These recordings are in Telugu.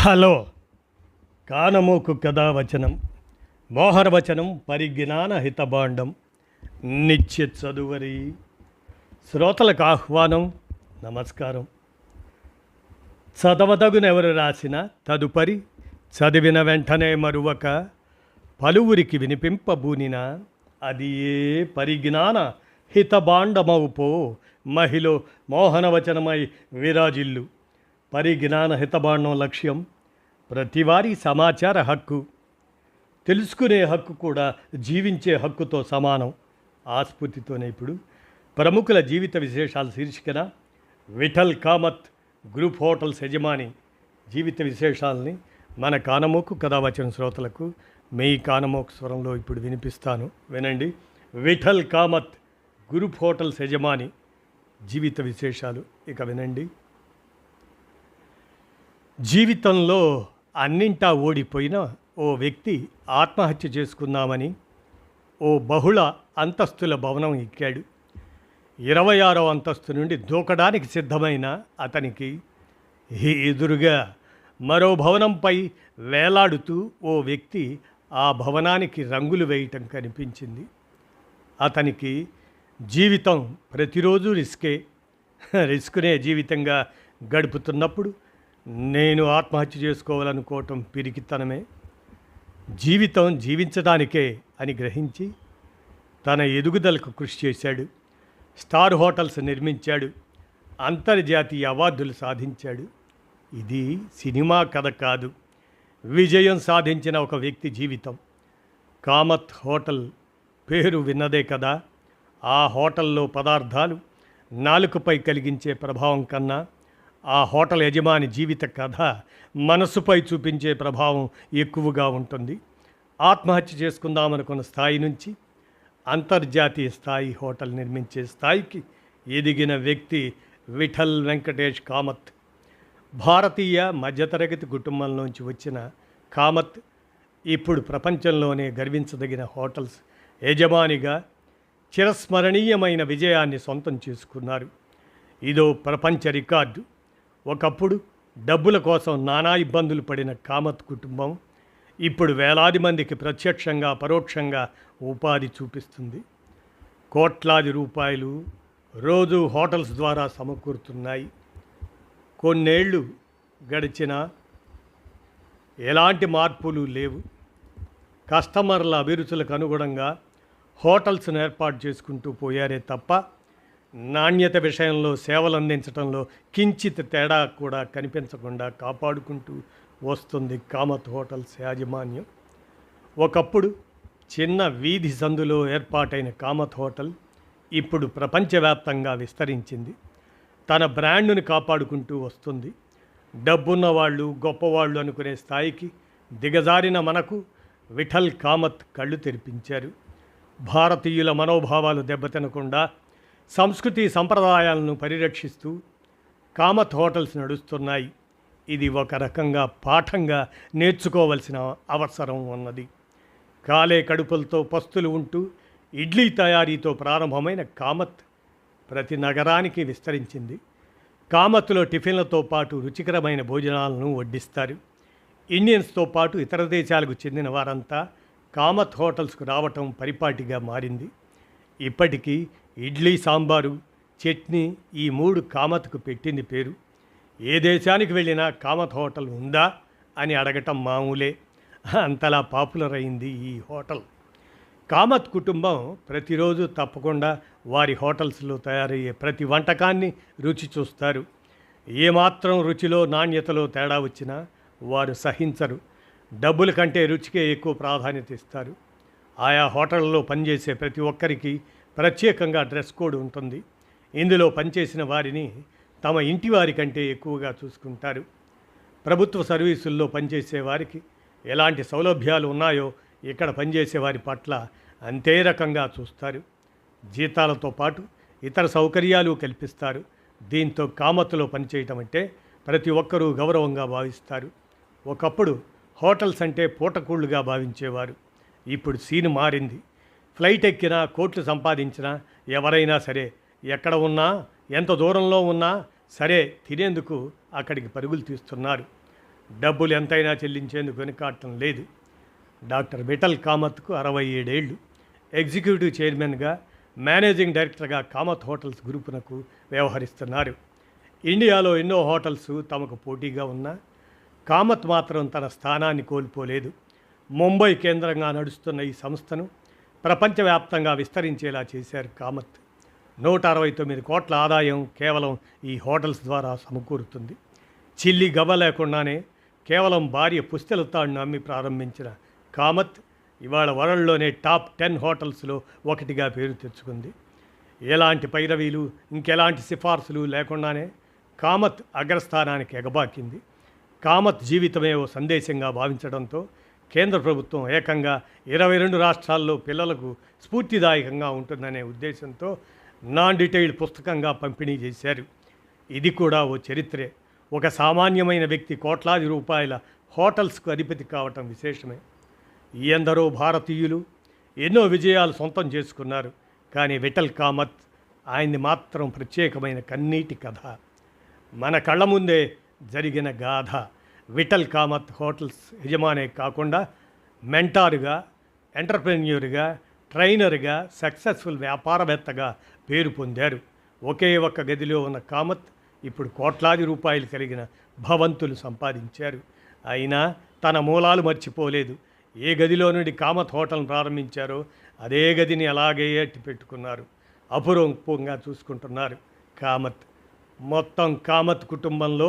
హలో కానమోకు కథావచనం మోహనవచనం పరిజ్ఞాన హితభాండం నిత్య చదువరి శ్రోతలకు ఆహ్వానం. నమస్కారం. చదవదగునెవరు రాసిన తదుపరి చదివిన వెంటనే మరువక పలువురికి వినిపింపబూనిన అది ఏ పరిజ్ఞాన హితభాండమవుపో మహిళ మోహనవచనమై విరాజిల్లు. పరిజ్ఞాన హితభాండం లక్ష్యం ప్రతివారీ సమాచార హక్కు, తెలుసుకునే హక్కు కూడా జీవించే హక్కుతో సమానం. ఆస్ఫూర్తితోనే ఇప్పుడు ప్రముఖుల జీవిత విశేషాలు శీర్షికన విఠల్ కామత్ గ్రూప్ హోటల్స్ యజమాని జీవిత విశేషాలని మన కానమోకు కథావచన శ్రోతలకు మీ కానమోకు స్వరంలో ఇప్పుడు వినిపిస్తాను, వినండి. విఠల్ కామత్ గ్రూప్ హోటల్స్ యజమాని జీవిత విశేషాలు ఇక వినండి. జీవితంలో అన్నింటా ఓడిపోయిన ఓ వ్యక్తి ఆత్మహత్య చేసుకుందామని ఓ బహుళ అంతస్తుల భవనం ఎక్కాడు. 26వ అంతస్తు నుండి దూకడానికి సిద్ధమైన అతనికి ఎదురుగా మరో భవనంపై వేలాడుతూ ఓ వ్యక్తి ఆ భవనానికి రంగులు వేయటం కనిపించింది. అతనికి జీవితం ప్రతిరోజు రిస్కునే జీవితంగా గడుపుతున్నప్పుడు నేను ఆత్మహత్య చేసుకోవాలనుకోవటం పిరికితనమే, జీవితం జీవించడానికే అని గ్రహించి తన ఎదుగుదలకు కృషి చేశాడు. స్టార్ హోటల్స్ నిర్మించాడు, అంతర్జాతీయ అవార్డులు సాధించాడు. ఇది సినిమా కథ కాదు, విజయం సాధించిన ఒక వ్యక్తి జీవితం. కామత్ హోటల్ పేరు విన్నదే కదా. ఆ హోటల్లో పదార్థాలు నాలుకపై కలిగించే ప్రభావం కన్నా ఆ హోటల్ యజమాని జీవిత కథ మనసుపై చూపించే ప్రభావం ఎక్కువగా ఉంటుంది. ఆత్మహత్య చేసుకుందామనుకున్న స్థాయి నుంచి అంతర్జాతీయ స్థాయి హోటల్ నిర్మించే స్థాయికి ఎదిగిన వ్యక్తి విఠల్ వెంకటేష్ కామత్. భారతీయ మధ్యతరగతి కుటుంబంలోంచి వచ్చిన కామత్ ఇప్పుడు ప్రపంచంలోనే గర్వించదగిన హోటల్స్ యజమానిగా చిరస్మరణీయమైన విజయాన్ని సొంతం చేసుకున్నారు. ఇదో ప్రపంచ రికార్డు. ఒకప్పుడు డబ్బుల కోసం నానా ఇబ్బందులు పడిన కామత్ కుటుంబం ఇప్పుడు వేలాది మందికి ప్రత్యక్షంగా పరోక్షంగా ఉపాధి చూపిస్తుంది. కోట్లాది రూపాయలు రోజు హోటల్స్ ద్వారా సమకూరుతున్నాయి. కొన్నేళ్ళు గడిచినా ఎలాంటి మార్పులు లేవు. కస్టమర్ల అభిరుచులకు అనుగుణంగా హోటల్స్ను ఏర్పాటు చేసుకుంటూ పోయారే తప్ప నాణ్యత విషయంలో సేవలు అందించడంలో కించిత్ తేడా కూడా కనిపించకుండా కాపాడుకుంటూ వస్తుంది కామత్ హోటల్స్ యాజమాన్యం. ఒకప్పుడు చిన్న వీధి సందులో ఏర్పాటైన కామత్ హోటల్ ఇప్పుడు ప్రపంచవ్యాప్తంగా విస్తరించింది. తన బ్రాండ్ను కాపాడుకుంటూ వస్తుంది. డబ్బున్న వాళ్ళు గొప్పవాళ్ళు అనుకునే స్థాయికి దిగజారిన మనకు విఠల్ కామత్ కళ్ళు తెరిపించారు. భారతీయుల మనోభావాలు దెబ్బతినకుండా సంస్కృతి సంప్రదాయాలను పరిరక్షిస్తూ కామత్ హోటల్స్ నడుస్తున్నాయి. ఇది ఒక రకంగా పాఠంగా నేర్చుకోవలసిన అవసరం ఉన్నది. కాలే కడుపులతో పస్తులు ఉంటూ ఇడ్లీ తయారీతో ప్రారంభమైన కామత్ ప్రతి నగరానికి విస్తరించింది. కామత్లో టిఫిన్లతో పాటు రుచికరమైన భోజనాలను వడ్డిస్తారు. ఇండియన్స్తో పాటు ఇతర దేశాలకు చెందిన వారంతా కామత్ హోటల్స్కు రావటం పరిపాటిగా మారింది. ఇప్పటికీ ఇడ్లీ, సాంబారు, చట్నీ ఈ 3 కామత్కు పెట్టింది పేరు. ఏ దేశానికి వెళ్ళినా కామత్ హోటల్ ఉందా అని అడగటం మామూలే. అంతలా పాపులర్ అయింది ఈ హోటల్. కామత్ కుటుంబం ప్రతిరోజు తప్పకుండా వారి హోటల్స్లో తయారయ్యే ప్రతి వంటకాన్ని రుచి చూస్తారు. ఏమాత్రం రుచిలో నాణ్యతలో తేడా వచ్చినా వారు సహించరు. డబ్బుల కంటే రుచికే ఎక్కువ ప్రాధాన్యత ఇస్తారు. ఆయా హోటళ్లలో పనిచేసే ప్రతి ఒక్కరికి ప్రత్యేకంగా డ్రెస్ కోడ్ ఉంటుంది. ఇందులో పనిచేసిన వారిని తమ ఇంటి వారి కంటే ఎక్కువగా చూసుకుంటారు. ప్రభుత్వ సర్వీసుల్లో పనిచేసే వారికి ఎలాంటి సౌలభ్యాలు ఉన్నాయో ఇక్కడ పనిచేసే వారి పట్ల అంతే రకంగా చూస్తారు. జీతాలతో పాటు ఇతర సౌకర్యాలు కల్పిస్తారు. దీంతో కామత్తులో పనిచేయటం అంటే ప్రతి ఒక్కరూ గౌరవంగా భావిస్తారు. ఒకప్పుడు హోటల్స్ అంటే పూటకూళ్ళుగా భావించేవారు. ఇప్పుడు సీను మారింది. ఫ్లైట్ ఎక్కినా, కోట్లు సంపాదించినా, ఎవరైనా సరే ఎక్కడ ఉన్నా ఎంత దూరంలో ఉన్నా సరే తినేందుకు అక్కడికి పరుగులు తీస్తున్నారు. డబ్బులు ఎంతైనా చెల్లించేందుకు వెనుకాడటం లేదు. డాక్టర్ విఠల్ కామత్కు 67 ఏళ్ళు. ఎగ్జిక్యూటివ్ చైర్మన్గా, మేనేజింగ్ డైరెక్టర్గా కామత్ హోటల్స్ గ్రూపునకు వ్యవహరిస్తున్నారు. ఇండియాలో ఎన్నో హోటల్స్ తమకు పోటీగా ఉన్నా కామత్ మాత్రం తన స్థానాన్ని కోల్పోలేదు. ముంబై కేంద్రంగా నడుస్తున్న ఈ సంస్థను ప్రపంచవ్యాప్తంగా విస్తరించేలా చేశారు కామత్. 169 కోట్ల ఆదాయం కేవలం ఈ హోటల్స్ ద్వారా సమకూరుతుంది. చిల్లి గవ్వ లేకుండానే కేవలం భార్య పుస్తెలతాడును అమ్మి ప్రారంభించిన కామత్ ఇవాళ వరల్డ్లోనే టాప్ 10 హోటల్స్లో ఒకటిగా పేరు తెచ్చుకుంది. ఎలాంటి పైరవీలు, ఇంకెలాంటి సిఫార్సులు లేకుండానే కామత్ అగ్రస్థానానికి ఎగబాకింది. కామత్ జీవితమే ఓ సందేశంగా భావించడంతో కేంద్ర ప్రభుత్వం ఏకంగా 22 రాష్ట్రాల్లో పిల్లలకు స్ఫూర్తిదాయకంగా ఉంటుందనే ఉద్దేశంతో నాన్ డీటెయిల్డ్ పుస్తకంగా పంపిణీ చేశారు. ఇది కూడా ఓ చరిత్రే. ఒక సామాన్యమైన వ్యక్తి కోట్లాది రూపాయల హోటల్స్కు అధిపతి కావటం విశేషమే. ఎందరో భారతీయులు ఎన్నో విజయాలు సొంతం చేసుకున్నారు. కానీ విఠల్ కామత్ ఆయన్ని మాత్రం ప్రత్యేకమైన కన్నీటి కథ. మన కళ్ళ ముందే జరిగిన గాథ. విఠల్ కామత్ హోటల్స్ యజమానే కాకుండా మెంటారుగా, ఎంటర్ప్రెన్యూర్గా, ట్రైనర్గా, సక్సెస్ఫుల్ వ్యాపారవేత్తగా పేరు పొందారు. ఒకే ఒక్క గదిలో ఉన్న కామత్ ఇప్పుడు కోట్లాది రూపాయలు కలిగిన భవంతులు సంపాదించారు. అయినా తన మూలాలు మర్చిపోలేదు. ఏ గదిలో నుండి కామత్ హోటల్ను ప్రారంభించారో అదే గదిని అలాగే ఎట్టి పెట్టుకున్నారు. అపురూపంగా చూసుకుంటున్నారు కామత్. మొత్తం కామత్ కుటుంబంలో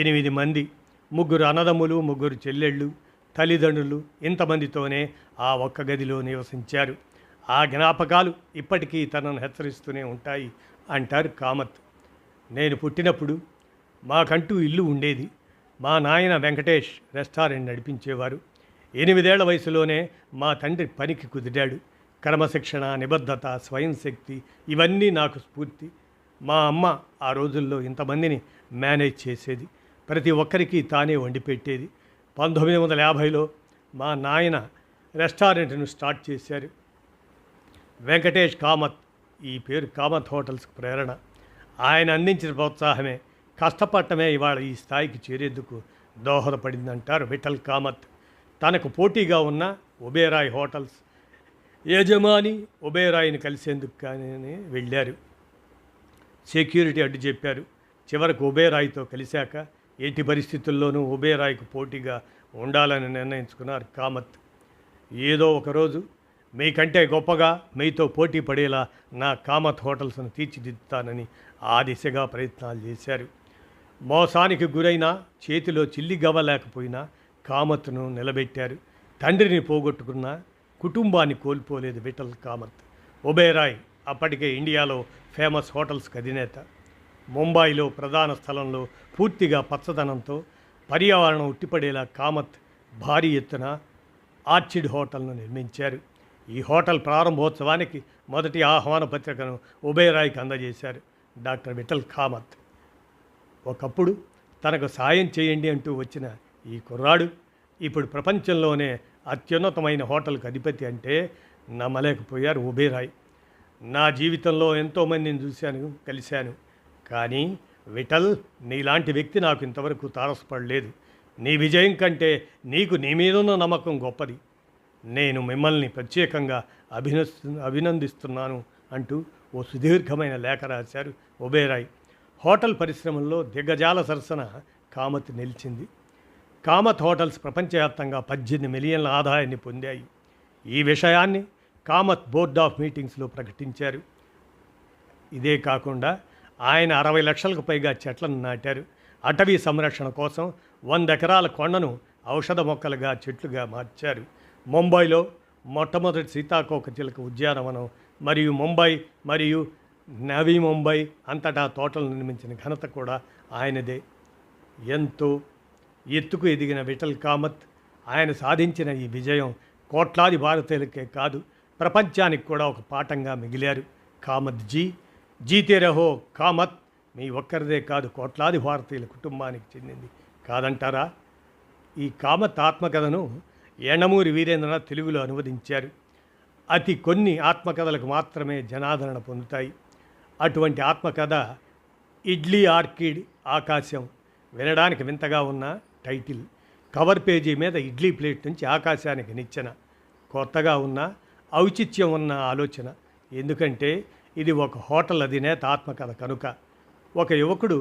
8 మంది, 3 అన్నదమ్ములు, 3 చెల్లెళ్ళు, తల్లిదండ్రులు. ఇంతమందితోనే ఆ ఒక్క గదిలో నివసించారు. ఆ జ్ఞాపకాలు ఇప్పటికీ తనను హెచ్చరిస్తూనే ఉంటాయి అంటారు కామత్. నేను పుట్టినప్పుడు మాకంటూ ఇల్లు ఉండేది. మా నాయన వెంకటేష్ రెస్టారెంట్ నడిపించేవారు. 8 ఏళ్ల వయసులోనే మా తండ్రి పనికి కుదిరాడు. క్రమశిక్షణ, నిబద్ధత, స్వయం శక్తి ఇవన్నీ నాకు స్ఫూర్తి. మా అమ్మ ఆ రోజుల్లో ఇంతమందిని మేనేజ్ చేసేది. ప్రతి ఒక్కరికి తానే వండి పెట్టేది. 1950లో మా నాయన రెస్టారెంట్ను స్టార్ట్ చేశారు. వెంకటేష్ కామత్. ఈ పేరు కామత్ హోటల్స్కు ప్రేరణ. ఆయన అందించిన ప్రోత్సాహమే, కష్టపడటమే ఇవాళ ఈ స్థాయికి చేరేందుకు దోహదపడిందంటారు విఠల్ కామత్. తనకు పోటీగా ఉన్న ఒబేరాయ్ హోటల్స్ యజమాని ఒబేరాయ్ని కలిసేందుకు కానీ వెళ్ళారు. సెక్యూరిటీ అడ్డు చెప్పారు. చివరకు ఒబేరాయ్తో కలిశాక ఎట్టి పరిస్థితుల్లోనూ ఒబేరాయ్కు పోటీగా ఉండాలని నిర్ణయించుకున్నారు కామత్. ఏదో ఒకరోజు మీకంటే గొప్పగా, మీతో పోటీ పడేలా నా కామత్ హోటల్స్ను తీర్చిదిద్దుతానని ఆ దిశగా ప్రయత్నాలు చేశారు. మోసానికి గురైనా, చేతిలో చిల్లి గవ్వ లేకపోయినా కామత్ను నిలబెట్టారు. తండ్రిని పోగొట్టుకున్న కుటుంబాన్ని కోల్పోలేదు విఠల్ కామత్. ఒబేరాయ్ అప్పటికే ఇండియాలో ఫేమస్ హోటల్స్కి అధినేత. ముంబైలో ప్రధాన స్థలంలో పూర్తిగా పచ్చదనంతో పర్యావరణం ఉట్టిపడేలా కామత్ భారీ ఎత్తున ఆర్చిడ్ హోటల్ను నిర్మించారు. ఈ హోటల్ ప్రారంభోత్సవానికి మొదటి ఆహ్వాన పత్రికను ఒబేరాయ్కి అందజేశారు డాక్టర్ విఠల్ కామత్. ఒకప్పుడు తనకు సాయం చేయండి అంటూ వచ్చిన ఈ కుర్రాడు ఇప్పుడు ప్రపంచంలోనే అత్యున్నతమైన హోటల్కి అధిపతి అంటే నమ్మలేకపోయారు ఒబేరాయ్. నా జీవితంలో ఎంతోమందిని చూశాను, కలిశాను. కానీ విఠల్, నీలాంటి వ్యక్తి నాకు ఇంతవరకు తారసపడలేదు. నీ విజయం కంటే నీకు నీ మీదున్న నమ్మకం గొప్పది. నేను మిమ్మల్ని ప్రత్యేకంగా అభినందిస్తున్నాను అంటూ ఓ సుదీర్ఘమైన లేఖ రాశారు ఒబేరాయ్. హోటల్ పరిశ్రమల్లో దిగ్గజాల సరసన కామత్ నిలిచింది. కామత్ హోటల్స్ ప్రపంచవ్యాప్తంగా 18 మిలియన్ల ఆదాయాన్ని పొందాయి. ఈ విషయాన్ని కామత్ బోర్డ్ ఆఫ్ మీటింగ్స్లో ప్రకటించారు. ఇదే కాకుండా ఆయన 60 లక్షలకు పైగా చెట్లను నాటారు. అటవీ సంరక్షణ కోసం 100 ఎకరాల కొండను ఔషధ మొక్కలుగా, చెట్లుగా మార్చారు. ముంబైలో మొట్టమొదటి సీతాకోక చిలుక ఉద్యానవనం మరియు ముంబై మరియు నవీ ముంబై అంతటా తోటలు నిర్మించిన ఘనత కూడా ఆయనదే. ఎంతో ఎత్తుకు ఎదిగిన విఠల్ కామత్ ఆయన సాధించిన ఈ విజయం కోట్లాది భారతీయులకే కాదు, ప్రపంచానికి కూడా ఒక పాఠంగా మిగిలారు. కామత్ జీతే రహో కామత్ మీ ఒక్కరిదే కాదు, కోట్లాది భారతీయుల కుటుంబానికి చెందింది కాదంటారా? ఈ కామత్ ఆత్మకథను ఎండమూరి వీరేంద్రనాథ్ తెలుగులో అనువదించారు. అతి కొన్ని ఆత్మకథలకు మాత్రమే జనాదరణ పొందుతాయి. అటువంటి ఆత్మకథ ఇడ్లీ ఆర్కిడ్ ఆకాశం. వినడానికి వింతగా ఉన్న టైటిల్. కవర్ పేజీ మీద ఇడ్లీ ప్లేట్ నుంచి ఆకాశానికి నిచ్చెన. కొత్తగా ఉన్న ఔచిత్యం ఉన్న ఆలోచన. ఎందుకంటే ఇది ఒక హోటల్ అధినేత ఆత్మకథ కనుక. ఒక యువకుడు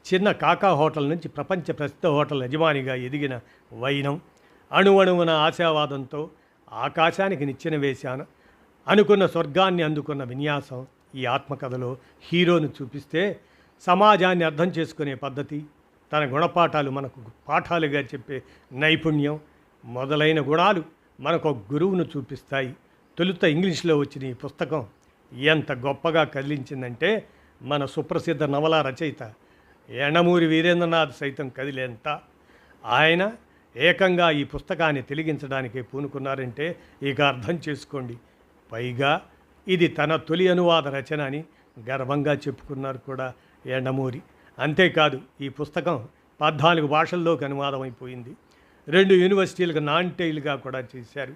చిన్న కాకా హోటల్ నుంచి ప్రపంచ ప్రసిద్ధ హోటల్ యజమానిగా ఎదిగిన వైనం. అణువణువున ఆశావాదంతో ఆకాశానికి నిచ్చెన వేశాను అనుకున్న స్వర్గాన్ని అందుకున్న విన్యాసం ఈ ఆత్మకథలో హీరోను చూపిస్తే, సమాజాన్ని అర్థం చేసుకునే పద్ధతి, తన గుణపాఠాలు మనకు పాఠాలుగా చెప్పే నైపుణ్యం మొదలైన గుణాలు మనకు గురువును చూపిస్తాయి. తొలుత ఇంగ్లీష్లో వచ్చిన ఈ పుస్తకం ఎంత గొప్పగా కదిలించిందంటే, మన సుప్రసిద్ధ నవల రచయిత యండమూరి వీరేంద్రనాథ్ సైతం కదిలేంత. ఆయన ఏకంగా ఈ పుస్తకాన్ని తెలిగించడానికే పూనుకున్నారంటే ఇక అర్థం చేసుకోండి. పైగా ఇది తన తొలి అనువాద రచన అని గర్వంగా చెప్పుకున్నారు కూడా యండమూరి. అంతేకాదు, ఈ పుస్తకం 14 భాషల్లోకి అనువాదం అయిపోయింది. 2 యూనివర్సిటీలకు నాన్ టెయిల్గా కూడా చేశారు.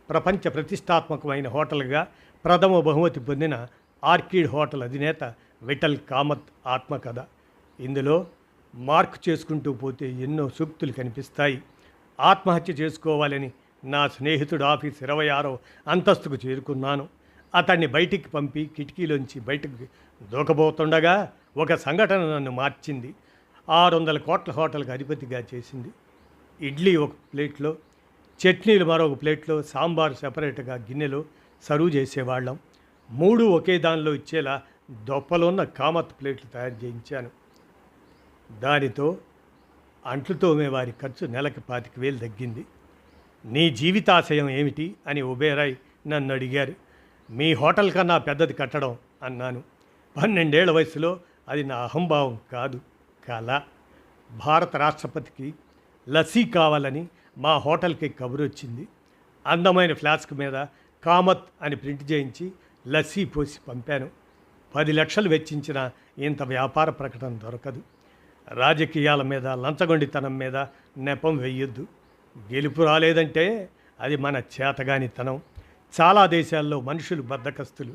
ప్రపంచ ప్రతిష్టాత్మకమైన హోటల్గా ప్రథమ బహుమతి పొందిన ఆర్కిడ్ హోటల్ అధినేత విఠల్ కామత్ ఆత్మకథ. ఇందులో మార్క్ చేసుకుంటూ పోతే ఎన్నో సూక్తులు కనిపిస్తాయి. ఆత్మహత్య చేసుకోవాలని నా స్నేహితుడు ఆఫీస్ 26వ అంతస్తుకు చేరుకున్నాను. అతన్ని బయటికి పంపి కిటికీలోంచి బయటకు దూకబోతుండగా ఒక సంఘటన నన్ను మార్చింది. 600 కోట్ల హోటల్కి అధిపతిగా చేసింది. ఇడ్లీ ఒక ప్లేట్లో, చట్నీలు మరొక ప్లేట్లో, సాంబార్ సెపరేట్గా గిన్నెలో సర్వ్ చేసేవాళ్ళం. 3 ఒకే దానిలో ఇచ్చేలా దొప్పలున్న కామత్ ప్లేట్లు తయారు చేయించాను. దానితో అంట్లు తోమే వారి ఖర్చు నెలకు 25,000 తగ్గింది. నీ జీవితాశయం ఏమిటి అని ఒబేరాయ్ నన్ను అడిగారు. మీ హోటల్ కన్నా పెద్దది కట్టడం అన్నాను. 12 ఏళ్ల వయసులో అది నా అహంభావం కాదు, కళ. భారత రాష్ట్రపతికి లస్సీ కావాలని మా హోటల్కి కబురు వచ్చింది. అందమైన ఫ్లాస్క్ మీద కామత్ అని ప్రింట్ చేయించి లస్సీ పోసి పంపాను. 10 లక్షలు వెచ్చించిన ఇంత వ్యాపార ప్రకటన దొరకదు. రాజకీయాల మీద, లంచగొండితనం మీద నెపం వెయ్యొద్దు. గెలుపు రాలేదంటే అది మన చేతగానితనం. చాలా దేశాల్లో మనుషులు బద్ధకస్తులు.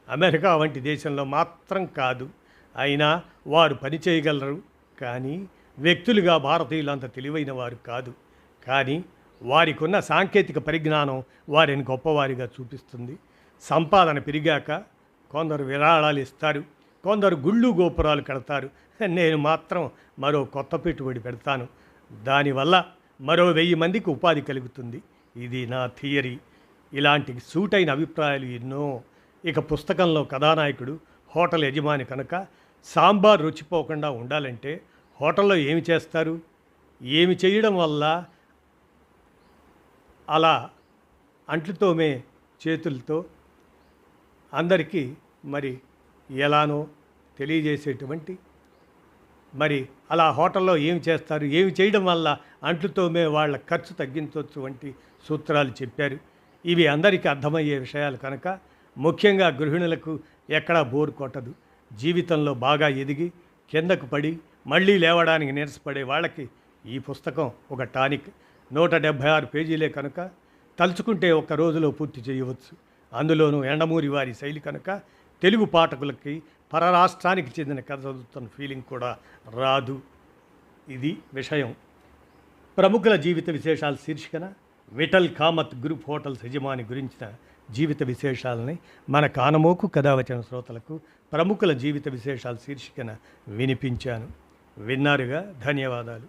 అమెరికా వంటి దేశంలో మాత్రం కాదు. అయినా వారు పని చేయగలరు. కానీ వ్యక్తులుగా భారతీయులు అంత తెలివైన వారు కాదు. కానీ వారికి ఉన్న సాంకేతిక పరిజ్ఞానం వారిని గొప్పవారిగా చూపిస్తుంది. సంపాదన పెరిగాక కొందరు విరాళాలు ఇస్తారు, కొందరు గుళ్ళు గోపురాలు కడతారు. నేను మాత్రం మరో కొత్త పెట్టుబడి పెడతాను. దానివల్ల మరో 1000 మందికి ఉపాధి కలుగుతుంది. ఇది నా థియరీ. ఇలాంటి సూటైన అభిప్రాయాలు ఎన్నో. ఇక పుస్తకంలో కథానాయకుడు హోటల్ యజమాని కనుక సాంబార్ రుచిపోకుండా ఉండాలంటే హోటల్లో ఏమి చేస్తారు, ఏమి చేయడం వల్ల అలా అంట్లుతోమే చేతులతో అందరికీ మరి ఎలానో తెలియజేసేటువంటి, మరి అలా హోటల్లో ఏమి చేస్తారు, ఏమి చేయడం వల్ల అంట్లుతోమే వాళ్ళ ఖర్చు తగ్గించవచ్చు వంటి సూత్రాలు చెప్పారు. ఇవి అందరికీ అర్థమయ్యే విషయాలు కనుక ముఖ్యంగా గృహిణులకు ఎక్కడా బోరు కొట్టదు. జీవితంలో బాగా ఎదిగి కిందకు పడి మళ్ళీ లేవడానికి నీరసపడే వాళ్ళకి ఈ పుస్తకం ఒక టానిక్. 176 పేజీలే కనుక తలుచుకుంటే ఒక్క రోజులో పూర్తి చేయవచ్చు. అందులోనూ యండమూరి వారి శైలి కనుక తెలుగు పాఠకులకి పరరాష్ట్రానికి చెందిన కథ చదువుతున్న ఫీలింగ్ కూడా రాదు. ఇది విషయం. ప్రముఖుల జీవిత విశేషాల శీర్షికన విఠల్ కామత్ గ్రూప్ హోటల్స్ యజమాని గురించిన జీవిత విశేషాలని మన కానమోకు కథావచన శ్రోతలకు ప్రముఖుల జీవిత విశేషాల శీర్షికన వినిపించాను. విన్నారుగా, ధన్యవాదాలు.